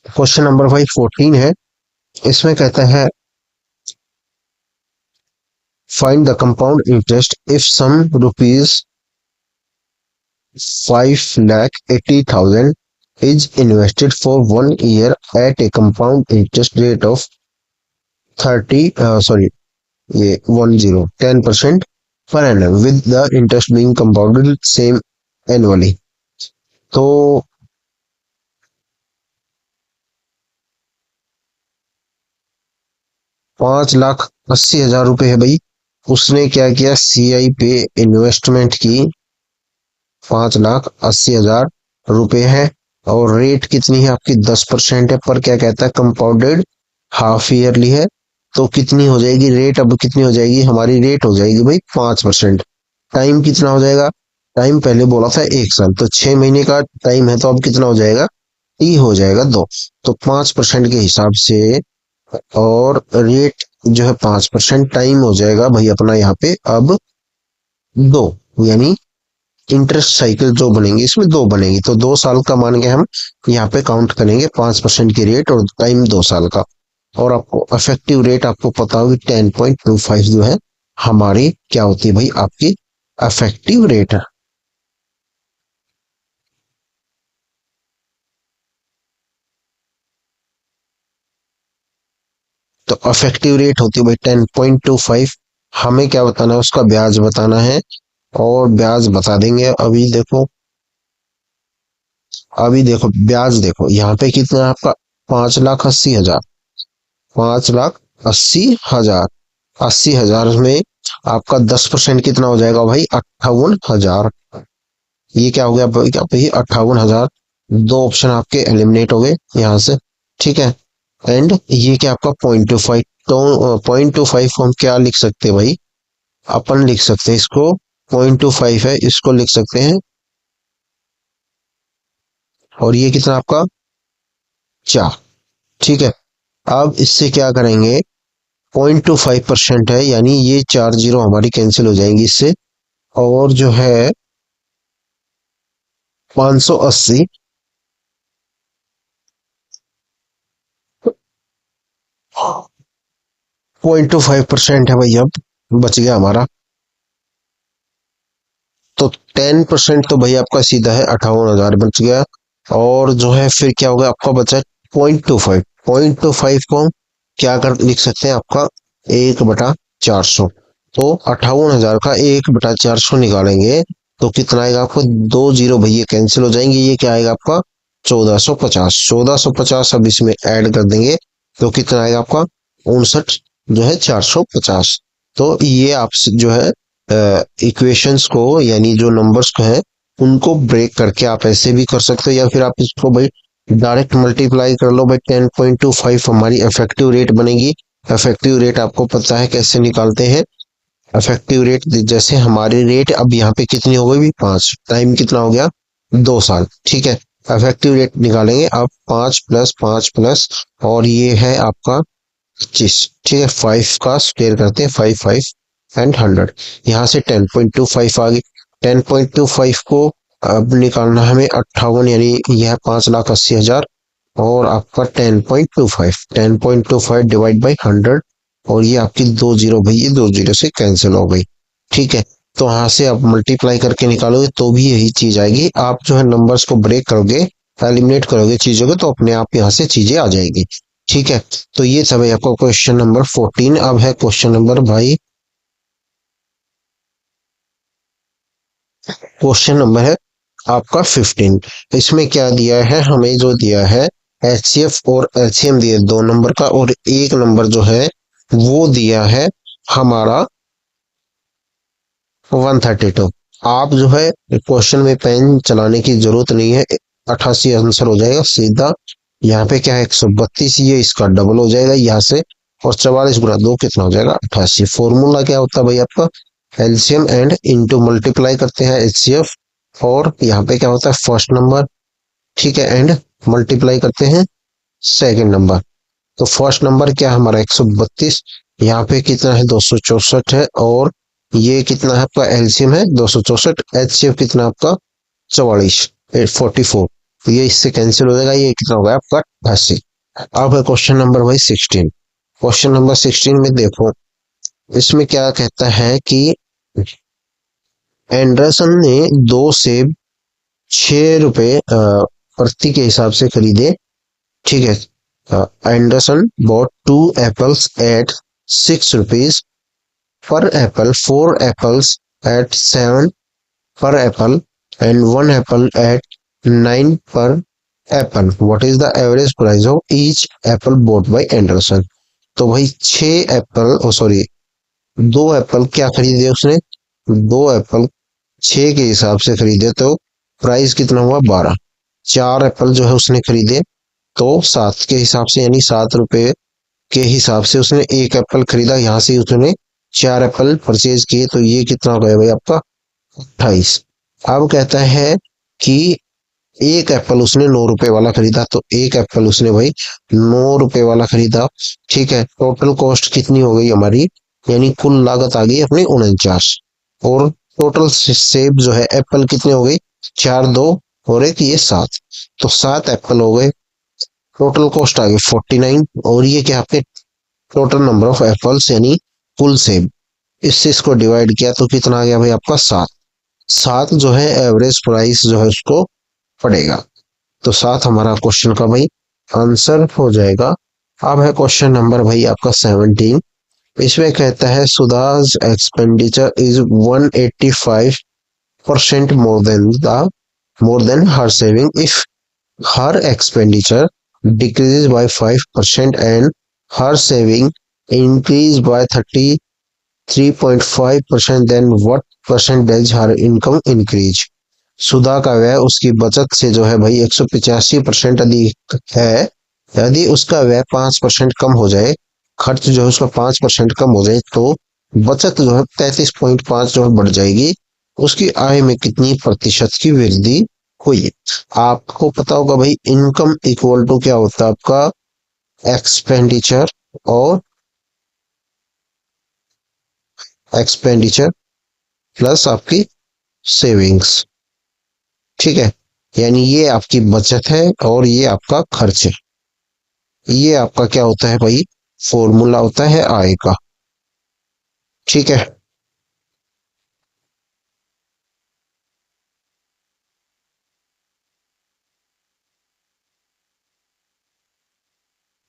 क्वेश्चन नंबर भाई 14 है। इसमें कहता है find the compound interest if sum rupees 5,80,000 is invested for 1 year at a compound interest rate of 30 ये 10% per annum with the interest being compounded same annually। तो 5,80,000 रुपए है भाई। उसने क्या किया, सीआई पे इन्वेस्टमेंट की 5,80,000 रुपए है। और रेट कितनी है आपकी, 10% है, पर क्या कहता है कंपाउंडेड हाफ ईयरली है। तो कितनी हो जाएगी रेट, अब कितनी हो जाएगी हमारी रेट, हो जाएगी भाई 5%। टाइम कितना हो जाएगा, टाइम पहले बोला था 1 साल, तो 6 महीने का टाइम है, तो अब कितना हो जाएगा, टी हो जाएगा 2। तो 5% के हिसाब से, और रेट जो है 5%, टाइम हो जाएगा भाई अपना यहाँ पे अब 2। यानी इंटरेस्ट साइकिल जो बनेंगी इसमें 2 बनेगी, तो 2 साल का मान के हम यहाँ पे काउंट करेंगे 5% की रेट, और टाइम 2 साल का। और आपको इफेक्टिव रेट आपको पता होगी 10.25 जो है हमारी क्या होती है भाई, आपकी इफेक्टिव रेट है। तो इफेक्टिव रेट होती है भाई 10.25। हमें क्या बताना है, उसका ब्याज बताना है, और ब्याज बता देंगे। अभी देखो ब्याज देखो यहाँ पे कितना है आपका, 5,80,000। 5,80,000, 80,000 में आपका 10% कितना हो जाएगा भाई, 58,000। ये क्या हो गया भाई, 58,000। दो ऑप्शन आपके एलिमिनेट हो गए यहाँ से, ठीक है। एंड ये क्या आपका 0.25, तो 0.25 को हम क्या लिख सकते हैं भाई, अपन लिख सकते हैं इसको, 0.25 है, इसको लिख सकते हैं। और ये कितना आपका 4, ठीक है। अब इससे क्या करेंगे, 0.25% है, यानी ये 4 जीरो हमारी कैंसिल हो जाएंगी इससे। और जो है 580, 0.25% है भाई, अब बच गया हमारा। तो 10% तो भाई आपका सीधा है 58,000 बच गया। और जो है फिर क्या होगा, आपका बचा 0.25। 0.25 को हम क्या कर लिख सकते हैं, आपका 1/400। तो 58,000 का 1/400 निकालेंगे, तो कितना आएगा आपको, 2 जीरो भैया कैंसिल हो जाएंगे, ये क्या आएगा आपका 1450। 1450 अब इसमें ऐड कर देंगे, तो कितना आएगा आपका 59 जो है 450। तो ये आप जो है इक्वेशंस को, यानी जो नंबर्स को है उनको ब्रेक करके आप ऐसे भी कर सकते हो, या फिर आप इसको भाई डायरेक्ट मल्टीप्लाई कर लो भाई। 10.25 हमारी इफेक्टिव रेट बनेगी। इफेक्टिव रेट आपको पता है कैसे निकालते हैं। इफेक्टिव रेट जैसे हमारी रेट अब यहाँ पे कितनी हो गई, 5, टाइम कितना हो गया 2 साल, ठीक है। इफेक्टिव रेट निकालेंगे अब, 5 + 5 + और ये है आपका 25, ठीक है। 5 का स्क्वायर करते हैं, 5 5 एंड 100। यहाँ से 10.25 आ गई। 10.25 को अब निकालना हमें 58, यानी यह 5,80,000। और आपका 10.25 डिवाइड बाई 100। और ये आपकी 2 जीरो भाई, ये 2 जीरो से कैंसिल हो गई, ठीक है। तो यहाँ से आप मल्टीप्लाई करके निकालोगे तो भी यही चीज आएगी। आप जो है नंबर्स को ब्रेक करोगे, एलिमिनेट करोगे चीजों को, तो अपने आप यहाँ से चीजें आ जाएगी, ठीक है। तो ये था भाई आपका क्वेश्चन नंबर 14। अब है क्वेश्चन नंबर भाई, क्वेश्चन नंबर है आपका 15। इसमें क्या दिया है, हमें जो दिया है एचसीएफ और एलसीएम दिया 2 नंबर का, और एक नंबर जो है वो दिया है हमारा 132। आप जो है क्वेश्चन में पेन चलाने की जरूरत नहीं है, 88 आंसर हो जाएगा सीधा। यहाँ पे क्या है 132, ये इसका डबल हो जाएगा यहाँ से। और 44 × 2 कितना हो जाएगा 88। फॉर्मूला क्या होता है भाई आपका, एलसीएम एंड इनटू मल्टीप्लाई करते हैं एचसीएफ, और यहाँ पे क्या होता है फर्स्ट नंबर, ठीक है, एंड मल्टीप्लाई करते हैं सेकंड नंबर। तो फर्स्ट नंबर क्या है हमारा 132, यहाँ पे कितना है 264 है, और ये कितना है आपका एलसीएम है 264, एचसीएफ कितना आपका 44, 44। तो ये इससे कैंसिल हो जाएगा, ये कितना होगा आपका 88। अब है क्वेश्चन नंबर भाई 16। क्वेश्चन नंबर 16 में देखो, इसमें क्या कहता है कि एंडरसन ने 2 सेब 6 रुपए प्रति के हिसाब से खरीदे, ठीक है। Anderson bought 2 apples at 6 rupees per apple, 4 apples at 7 per apple, and 1 apple at 9 per apple. What is the average price of each apple bought by Anderson? तो भाई 6 एप्पल, ओ सॉरी, 2 एप्पल क्या खरीदे उसने, 2 एप्पल 6 के हिसाब से खरीदे तो प्राइस कितना हुआ 12। 4 एप्पल जो है उसने खरीदे तो 7 के हिसाब से, यानी 7 रुपए के हिसाब से उसने 1 एप्पल खरीदा, यहाँ से उसने 4 एप्पल परचेज किए, तो ये कितना हो गया भाई आपका 28। अब कहता है कि 1 एप्पल उसने 9 रुपए वाला खरीदा, तो 1 एप्पल उसने भाई 9 रुपए वाला खरीदा, ठीक है। टोटल कॉस्ट कितनी हो गई हमारी, यानी कुल लागत आ गई अपनी 49। और टोटल सेब जो है एप्पल कितने हो गई, 4 2 और एक ये 7, तो 7 एप्पल हो गए। टोटल कॉस्ट आ गई 49, और ये क्या आपके टोटल नंबर ऑफ एप्पल्स यानी कुल सेब, इससे इसको डिवाइड किया तो कितना आ गया भाई आपका 7। 7 जो है एवरेज प्राइस जो है उसको पड़ेगा, तो 7 हमारा क्वेश्चन का भाई आंसर हो जाएगा। अब है क्वेश्चन नंबर भाई आपका 17। इसमें कहता है Sudha's expenditure is 185% more than her saving if her expenditure decreases by 5% and her saving increase by 33.5%, then what percentage her income increase? सुधा का व्यय उसकी बचत से जो है भाई 185% अधिक है, यदि उसका व्यय 5% कम हो जाए, खर्च जो है उसका 5% कम हो जाए, तो बचत जो है 33.5 जो है बढ़ जाएगी, उसकी आय में कितनी प्रतिशत की वृद्धि हुई। आपको पता होगा भाई इनकम इक्वल टू क्या होता है आपका एक्सपेंडिचर, और एक्सपेंडिचर प्लस आपकी सेविंग्स, ठीक है। यानी ये आपकी बचत है और ये आपका खर्च है, ये आपका क्या होता है भाई फॉर्मूला होता है आय का, ठीक है।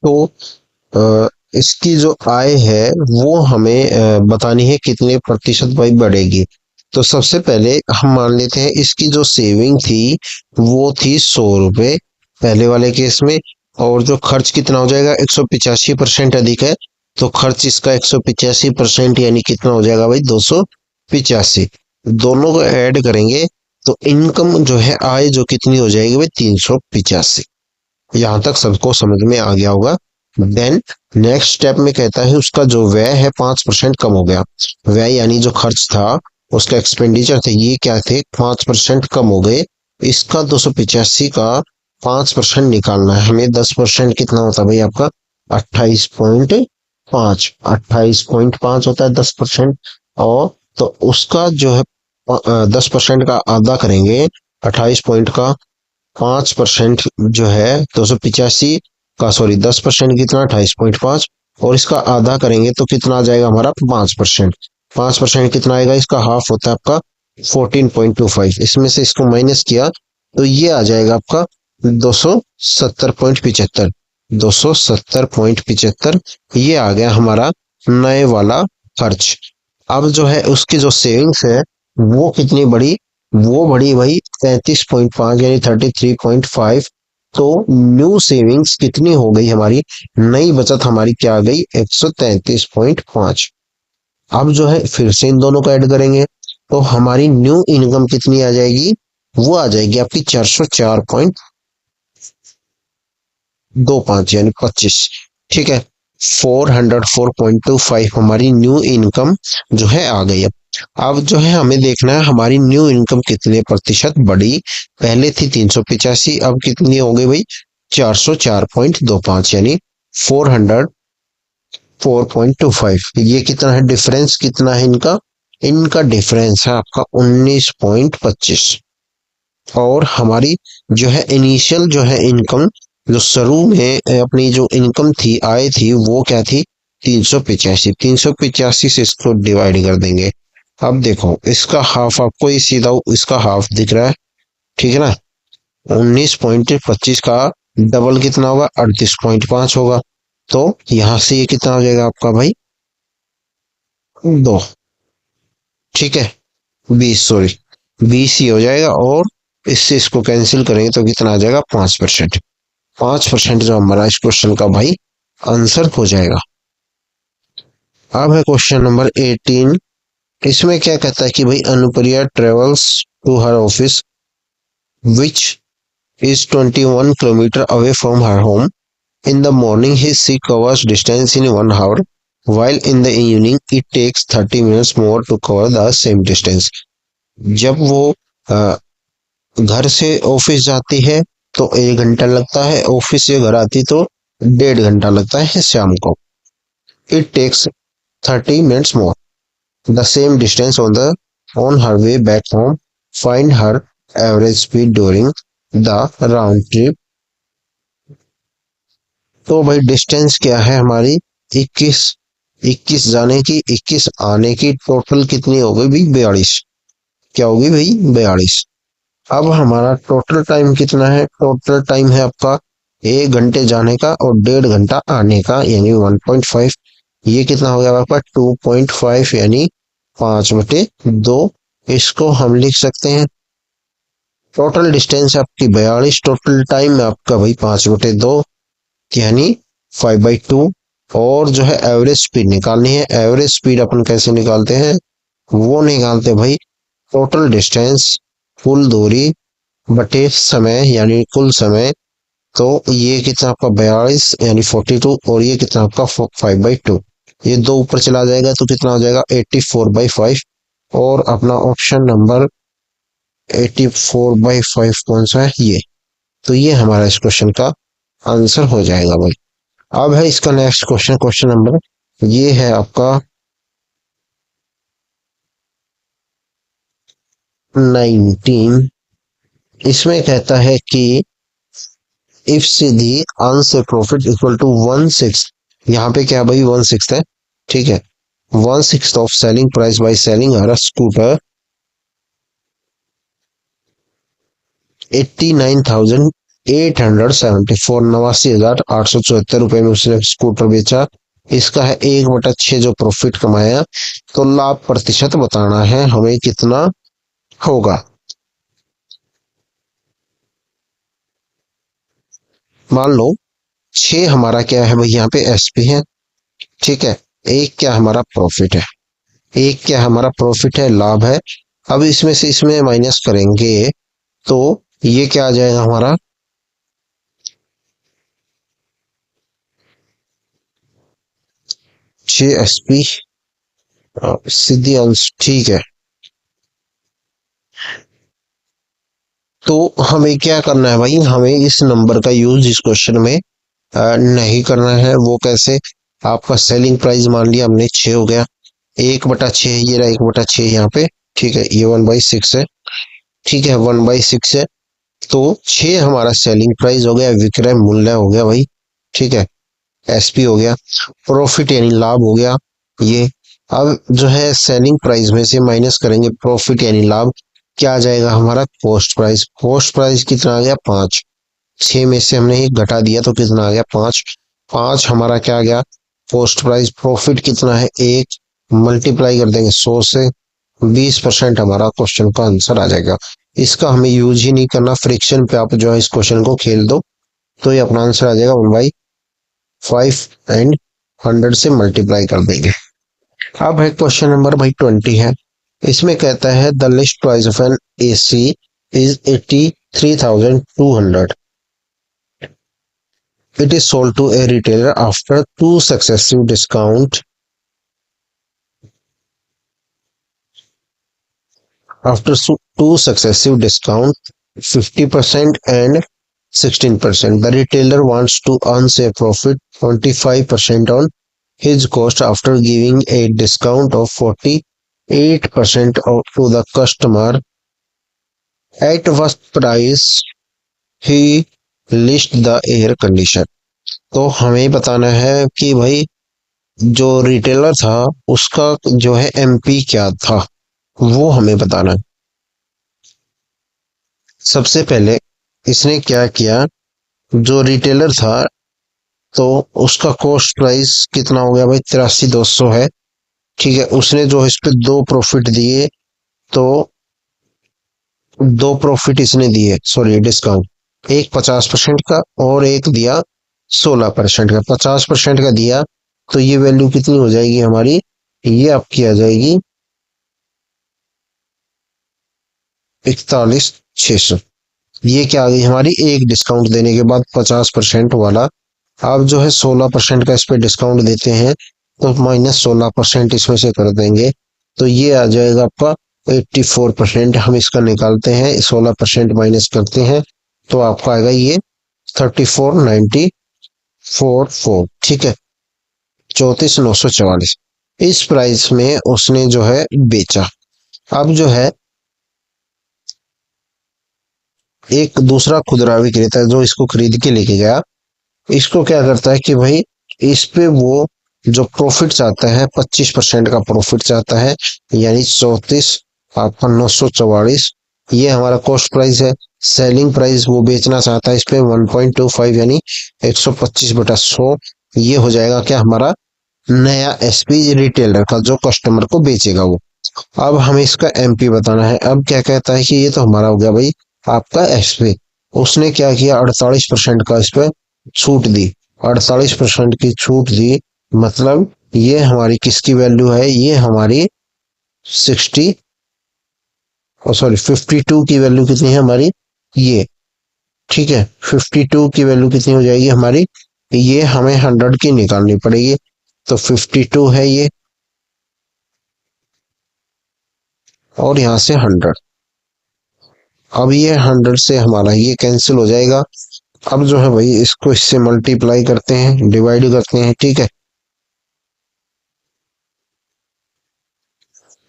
तो इसकी जो आय है वो हमें बतानी है कितने प्रतिशत भाई बढ़ेगी। तो सबसे पहले हम मान लेते हैं इसकी जो सेविंग थी वो थी 100 रुपए पहले वाले केस में, और जो खर्च कितना हो जाएगा 185% अधिक है, तो खर्च इसका 185% यानी कितना हो जाएगा भाई 285। दोनों को ऐड करेंगे तो इनकम जो है आय जो कितनी हो जाएगी भाई 385। यहाँ तक सबको समझ में आ गया होगा। देन नेक्स्ट स्टेप में कहता है उसका जो व्यय है 5% कम हो गया, व्यय यानी जो खर्च था उसका एक्सपेंडिचर थे ये क्या थे 5% कम हो गए, इसका 285 का 5% निकालना है हमें। 10% कितना होता है भाई आपका 28.5, 28.5 होता है 10%। और तो उसका जो है 10% का आधा करेंगे 28 पॉइंट का 5% जो है 285 का, सॉरी 10% कितना 28.5, और इसका आधा करेंगे तो कितना आ जाएगा हमारा 5%। 5% कितना आएगा, इसका हाफ होता है आपका 14.25, इसमें से इसको माइनस किया तो ये आ जाएगा आपका 270.75, 270.75, ये आ गया हमारा नए वाला खर्च। अब जो है उसकी जो सेविंग्स है वो कितनी बढ़ी, वो बढ़ी भाई 33.5 यानी 33.5। तो न्यू सेविंग्स कितनी हो गई हमारी, नई बचत हमारी क्या आ गई 133.5। अब जो है फिर से इन दोनों को ऐड करेंगे तो हमारी न्यू इनकम कितनी आ जाएगी, वो आ जाएगी आपकी 404.25 यानी 25, ठीक है। 404.25 हमारी न्यू इनकम जो है आ गई। अब जो है हमें देखना है हमारी न्यू इनकम कितने प्रतिशत बढ़ी, पहले थी 385, अब कितनी हो गई भाई 404.25 यानी 404.25। ये कितना है डिफरेंस, कितना है इनका, इनका डिफरेंस है आपका 19.25। और हमारी जो है इनिशियल जो है इनकम, जो शुरू में अपनी जो इनकम थी आय थी वो क्या थी 385, 385 से इसको डिवाइड कर देंगे। अब देखो इसका हाफ आपको ये सीधा इसका हाफ दिख रहा है, ठीक है ना। 19.25 का डबल कितना होगा? 38.5 होगा। तो यहां से ये कितना हो जाएगा आपका भाई? 2। ठीक है, 20, सॉरी, 20 ही हो जाएगा। और इससे इसको कैंसिल करेंगे तो कितना आ जाएगा? 5%। 5% जो हमारा इस क्वेश्चन का भाई आंसर हो जाएगा। अब है क्वेश्चन नंबर 18। इसमें क्या कहता है कि भाई Anupriya travels to her office which is 21 kilometers away from her home. In the morning, she covers distance in 1 hour, while in the evening, it takes 30 minutes more to cover the same distance. जब वो घर से ऑफिस जाती है तो 1 घंटा लगता है, ऑफिस से घर आती तो 1.5 घंटा लगता है शाम को। It takes 30 minutes more. The same distance on her way back home. Find her average speed during the round trip. तो भाई डिस्टेंस क्या है हमारी? 21। 21 जाने की, 21 आने की, टोटल कितनी हो गई भाई? 42। क्या होगी भाई? 42। अब हमारा टोटल टाइम कितना है? टोटल टाइम है आपका 1 घंटे जाने का और 1.5 घंटा आने का, यानी 1.5। ये कितना हो गया आपका? 2.5, यानी 5/2। इसको हम लिख सकते हैं, टोटल डिस्टेंस आपकी 42, टोटल टाइम है आपका भाई 5/2, यानी 5/2। और जो है एवरेज स्पीड निकालनी है। एवरेज स्पीड अपन कैसे निकालते हैं? वो निकालते भाई टोटल डिस्टेंस, कुल दूरी बटे समय, यानी कुल समय। तो ये कितना आपका? 42, यानी 42। और ये कितना आपका? 5/2। ये 2 ऊपर चला जाएगा तो कितना हो जाएगा? 84/5। और अपना ऑप्शन नंबर 84/5 कौन सा है? ये। तो ये हमारा इस क्वेश्चन का आंसर हो जाएगा भाई। अब है इसका नेक्स्ट क्वेश्चन, क्वेश्चन नंबर ये है आपका 19। इसमें कहता है कि इफ सीधी earns a profit equal to 1/6, यहाँ पे क्या भाई? 1/6 है। ठीक है, 1/6 of selling price by selling her scooter 89,874, 89,874 रुपए में उसने स्कूटर बेचा। इसका है 1/6 जो प्रॉफिट कमाया। तो लाभ प्रतिशत बताना है हमें, कितना होगा? मान लो 6 हमारा क्या है भाई? यहाँ पे एसपी है। ठीक है, एक क्या हमारा प्रॉफिट है? एक क्या हमारा प्रॉफिट है? लाभ है। अब इसमें से इसमें माइनस करेंगे तो ये क्या आ जाएगा हमारा? 6 एसपी सीधी अंश। ठीक है, तो हमें क्या करना है भाई? हमें इस नंबर का यूज इस क्वेश्चन में नहीं करना है। वो कैसे? आपका सेलिंग प्राइस मान लिया हमने 6 हो गया, 1/6, ये रहा 1/6 यहाँ पे। ठीक है, ये 1/6 है। ठीक है, 1/6 है। तो 6 हमारा सेलिंग प्राइस हो गया, विक्रय मूल्य हो गया भाई। ठीक है, एसपी हो गया, प्रॉफिट यानी लाभ हो गया ये। अब जो है सेलिंग प्राइस में से माइनस करेंगे प्रॉफिट यानी लाभ, क्या आ जाएगा हमारा? Cost price. कॉस्ट प्राइस कितना आ गया? 5। 6 में से हमने 1 घटा दिया तो कितना आ गया? 5। 5 हमारा क्या आ गया? Cost price. प्रॉफिट कितना है? 1। मल्टीप्लाई कर देंगे 100 से, 20% हमारा क्वेश्चन का आंसर आ जाएगा। इसका हमें यूज ही नहीं करना, फ्रिक्शन पे आप जो है इस क्वेश्चन को खेल दो तो ये अपना आंसर आ जाएगा 1/5 एंड 100 से मल्टीप्लाई कर देंगे। अब है क्वेश्चन नंबर भाई 20 है। इसमें कहता है the list price of N AC is 83,200। It is sold to a retailer after two successive discount, 50% and 16%. The retailer wants to earn a profit 25% on his cost after giving a discount of 48% to the customer. At what price he list the air conditioner? तो हमें बताना है कि भाई जो रिटेलर था उसका जो है एमपी क्या था, वो हमें बताना है। सबसे पहले इसने क्या किया, जो रिटेलर था तो उसका कॉस्ट प्राइस कितना हो गया भाई, 83,200 है। ठीक है, उसने जो इस पे दो प्रॉफिट दिए, तो दो प्रॉफिट इसने दिए, सॉरी डिस्काउंट, एक 50% का और एक दिया 16% का। 50% का दिया तो ये वैल्यू कितनी हो जाएगी हमारी, ये आपकी आ जाएगी 41,600। ये क्या आ गई हमारी, एक डिस्काउंट देने के बाद 50% वाला। आप जो है 16% का इस पे डिस्काउंट देते हैं, तो -16% इसमें से कर देंगे, तो ये आ जाएगा आपका 84%। हम इसका निकालते हैं, 16% माइनस करते हैं, तो आपका आएगा ये 34,944। ठीक है, 34,944 इस प्राइस में उसने जो है बेचा। अब जो है एक दूसरा खुदरा विक्रेता जो इसको खरीद के लेके गया, इसको क्या करता है कि भाई इस पे वो जो प्रॉफिट चाहता है 25% का प्रॉफिट चाहता है, यानी 34,944। ये हमारा कॉस्ट प्राइस है। सेलिंग प्राइस वो बेचना चाहता है इस पे 1.25, यानी 125/100। ये हो जाएगा क्या हमारा नया एसपी रिटेलर का, जो कस्टमर को बेचेगा वो। अब हमें इसका एमपी बताना है। अब क्या कहता है कि ये तो हमारा हो गया भाई आपका एसपी। उसने क्या किया, 48% का इस पे छूट दी। 48% की छूट दी, मतलब ये हमारी किसकी वैल्यू है, ये हमारी 60, सॉरी 52 की वैल्यू कितनी है हमारी, ये। ठीक है, 52 की वैल्यू कितनी हो जाएगी हमारी, ये हमें 100 की निकालनी पड़ेगी, तो 52 है ये, और यहाँ से 100। अब ये 100 से हमारा ये कैंसिल हो जाएगा। अब जो है भाई इसको इससे मल्टीप्लाई करते हैं, डिवाइड करते हैं। ठीक है,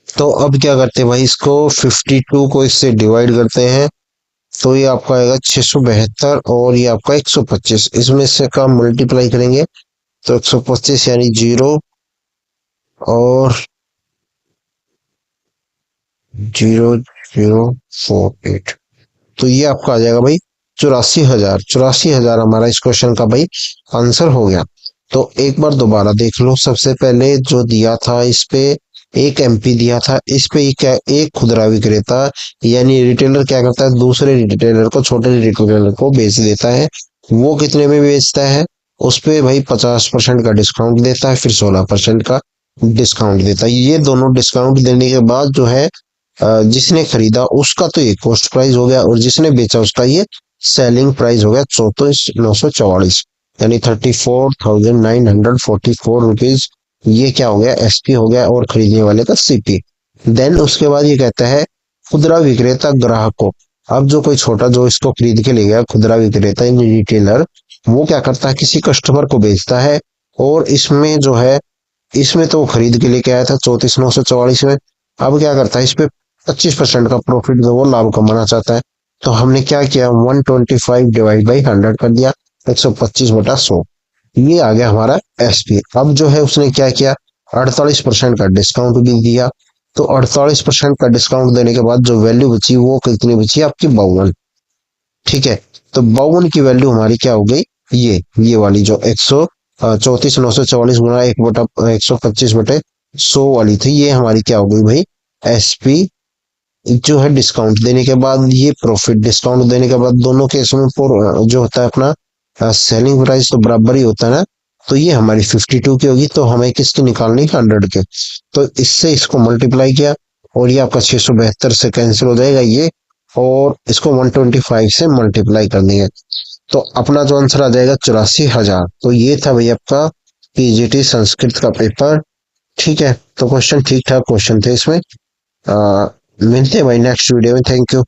तो अब क्या करते हैं भाई, इसको 52 को इससे डिवाइड करते हैं, तो ये आपका आएगा 672, और ये आपका 125। इसमें से का मल्टीप्लाई करेंगे तो 125 यानी 0, और 0,048। तो ये आपका आ जाएगा भाई 84,000। 84,000 हमारा इस क्वेश्चन का भाई आंसर हो गया। तो एक बार दोबारा देख लो। सबसे पहले जो दिया था इस पे एक एमपी दिया था, इस पे क्या, एक खुदरा विक्रेता यानी रिटेलर क्या करता है, दूसरे रिटेलर को, छोटे रिटेलर को बेच देता है। वो कितने में बेचता है, उस पे भाई 50% का डिस्काउंट देता है, फिर 16% का डिस्काउंट देता है। ये दोनों डिस्काउंट देने के बाद जो है जिसने खरीदा उसका तो ये कॉस्ट प्राइस हो गया, और जिसने बेचा उसका ये सेलिंग प्राइस हो गया 34,944, यानी 34,944 रुपीज। ये क्या हो गया, एसपी हो गया, और खरीदने वाले का सीपी। देन उसके बाद ये कहता है खुदरा विक्रेता ग्राहक को। अब जो कोई छोटा जो इसको खरीद के ले गया, खुदरा विक्रेता यानी रिटेलर, वो क्या करता है, किसी कस्टमर को बेचता है। और इसमें जो है, इसमें तो वो खरीद के लेके आया था 34,944 में। अब क्या करता है, इस पे 25% का प्रॉफिट जो वो लाभ कमाना चाहता है। तो हमने क्या किया, 125 डिवाइड बाई 100 कर दिया, 125/100। ये आ गया हमारा एसपी। अब जो है उसने क्या किया, 48% का डिस्काउंट भी दिया। तो 48% का डिस्काउंट देने के बाद जो वैल्यू बची वो कितनी बची आपकी, 52। ठीक है, तो 52 की वैल्यू हमारी क्या हो गई, ये वाली जो 134,944 गुना 1/125/100 वाली थी, ये हमारी क्या हो गई भाई एसपी। जो है डिस्काउंट देने के बाद ये प्रॉफिट, डिस्काउंट देने के बाद दोनों केस में जो होता है अपना सेलिंग प्राइस तो बराबर ही होता है ना। तो ये हमारी 52 की होगी, तो हमें किसकी निकालनी, 100 के। तो इससे इसको मल्टीप्लाई किया, और ये आपका 672 से कैंसिल हो जाएगा ये, और इसको 125 से मल्टीप्लाई कर देंगे, तो अपना जो आंसर आ जाएगा 84,000। तो ये था भाई आपका पीजीटी संस्कृत का पेपर। ठीक है, तो क्वेश्चन ठीक ठाक क्वेश्चन थे इसमें। मिलते हैं भाई नेक्स्ट वीडियो में। Thank you.